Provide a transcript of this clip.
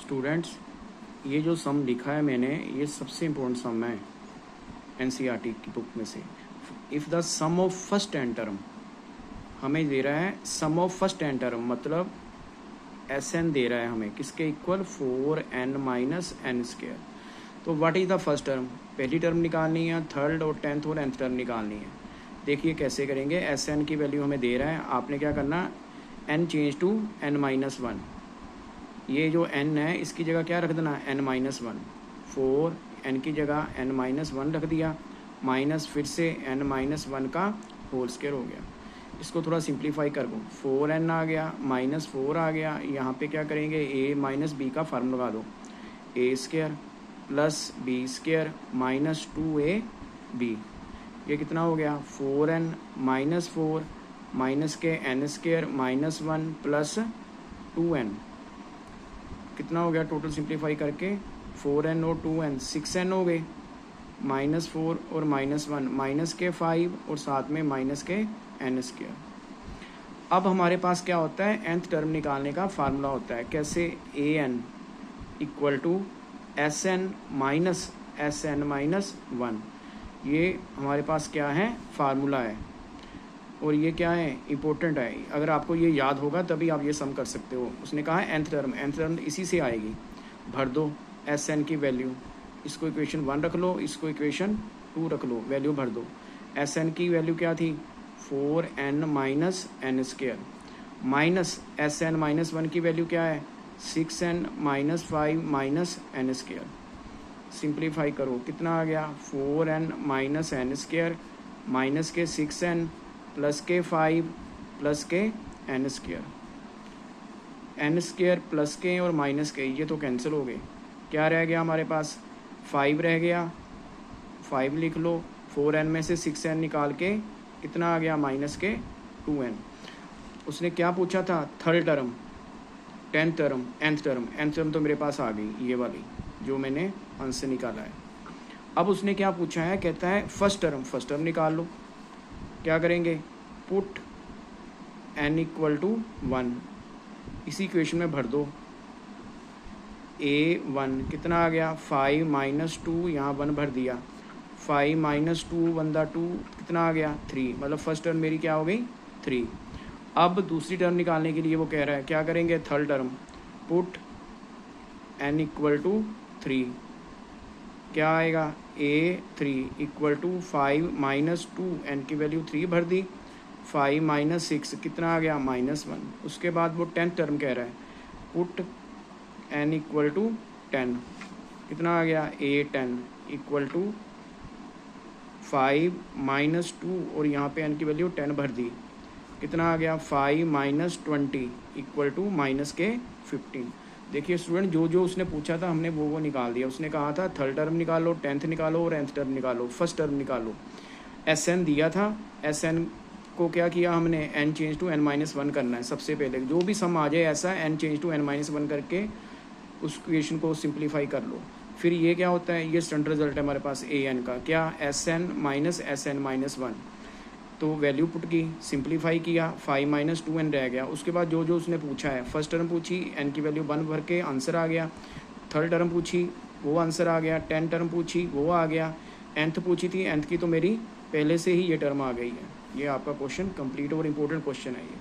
Students, ये जो सम लिखा है मैंने, ये सबसे इम्पोर्टेंट सम है एनसीईआरटी की बुक में से। If the sum of first n term हमें दे रहा है, sum of first n term मतलब एस एन दे रहा है हमें, किसके equal 4n minus N square. तो what is the first term, पहली टर्म निकालनी है, थर्ड और टेंथ और nth टर्म निकालनी है। देखिए कैसे करेंगे, एस एन की वैल्यू हमें दे रहा है, आपने क्या करना, n change to n minus one. ये जो n है इसकी जगह क्या रख देना, n माइनस वन। 4n की जगह n माइनस वन रख दिया, माइनस फिर से n माइनस वन का होल स्क्वायर हो गया। इसको थोड़ा सिंप्लीफाई कर दो, 4n आ गया, माइनस 4 आ गया, यहाँ पे क्या करेंगे, a माइनस बी का फार्मूला लगा दो, a square plus b square minus 2ab। ये कितना हो गया, 4n माइनस 4 माइनस के n square minus 1 plus 2n, कितना हो गया टोटल सिंप्लीफाई करके, 4n और 2n 6n हो गए, माइनस 4 और माइनस 1 माइनस के 5 और साथ में माइनस के n स्क्वायर। अब हमारे पास क्या होता है, nth टर्म निकालने का फार्मूला होता है, कैसे, an equal to S N minus one. ये हमारे पास क्या है, फार्मूला है, और ये क्या है, इम्पोर्टेंट है। अगर आपको ये याद होगा तभी आप ये सम कर सकते हो। उसने कहा है nth टर्म इसी से आएगी, भर दो एस एन की वैल्यू, इसको इक्वेशन 1 रख लो, इसको इक्वेशन 2 रख लो, वैल्यू भर दो। एस एन की वैल्यू क्या थी, 4n minus N square, minus S N minus one की वैल्यू क्या है, 6n minus 5 minus N square. Simplify करो, कितना आ गया, 4n minus N square minus के 6n प्लस के 5 प्लस के N square. N square plus के और माइनस के ये तो कैंसिल हो गए, क्या रह गया हमारे पास, 5 रह गया, 5 लिख लो, 4n में से 6n निकाल के कितना आ गया, माइनस के 2n। उसने क्या पूछा था, third term, tenth term, nth term तो मेरे पास आ गई, ये वाली जो मैंने आंसर निकाला है। अब उसने क्या पूछा है, कहता है फर्स्ट टर्म निकाल लो। क्या करेंगे, पुट n इक्वल टू 1, इसी इक्वेशन में भर दो, a1 कितना आ गया, 5 माइनस 2, यहाँ 1 भर दिया, 5 माइनस 2 1 2 कितना आ गया, 3, मतलब फर्स्ट टर्म मेरी क्या हो गई, 3। अब दूसरी टर्म निकालने के लिए वो कह रहा है, क्या करेंगे, third term, put n equal to 3, क्या आएगा, a3 equal to 5 minus 2, n की वैल्यू 3 भर दी, 5 माइनस 6 कितना आ गया, माइनस 1। उसके बाद वो 10th टर्म कह रहा है, पुट n इक्वल टू 10, कितना आ गया, a10 इक्वल टू 5 माइनस 2 और यहाँ पे n की वैल्यू 10 भर दी, कितना आ गया, 5 माइनस 20 इक्वल टू माइनस के 15। देखिए स्टूडेंट, जो उसने पूछा था हमने वो निकाल दिया। उसने कहा था थर्ड टर्म निकालो, टेंथ निकालो और nth टर्म निकालो, फर्स्ट टर्म निकालो। एस एन दिया था, एस एन को क्या किया हमने, n change to n minus one करना है। सबसे पहले जो भी सम आ जाए ऐसा, n change to n minus one करके उस इक्वेशन को सिंप्लीफाई कर लो। फिर ये क्या होता है, ये स्टैंडर्ड रिजल्ट है हमारे पास an का, क्या, एस एन माइनस वन। तो वैल्यू पुट की, सिंप्लीफाई किया, 5 माइनस 2n रह गया। उसके बाद जो उसने पूछा है, फर्स्ट टर्म पूछी, n की वैल्यू 1 भर के आंसर आ गया, थर्ड टर्म पूछी वो आंसर आ गया, 10 टर्म पूछी वो आ गया, nth पूछी थी, nth की तो मेरी पहले से ही ये टर्म आ गई है। ये आपका क्वेश्चन कंप्लीट और इम्पोर्टेंट क्वेश्चन है ये।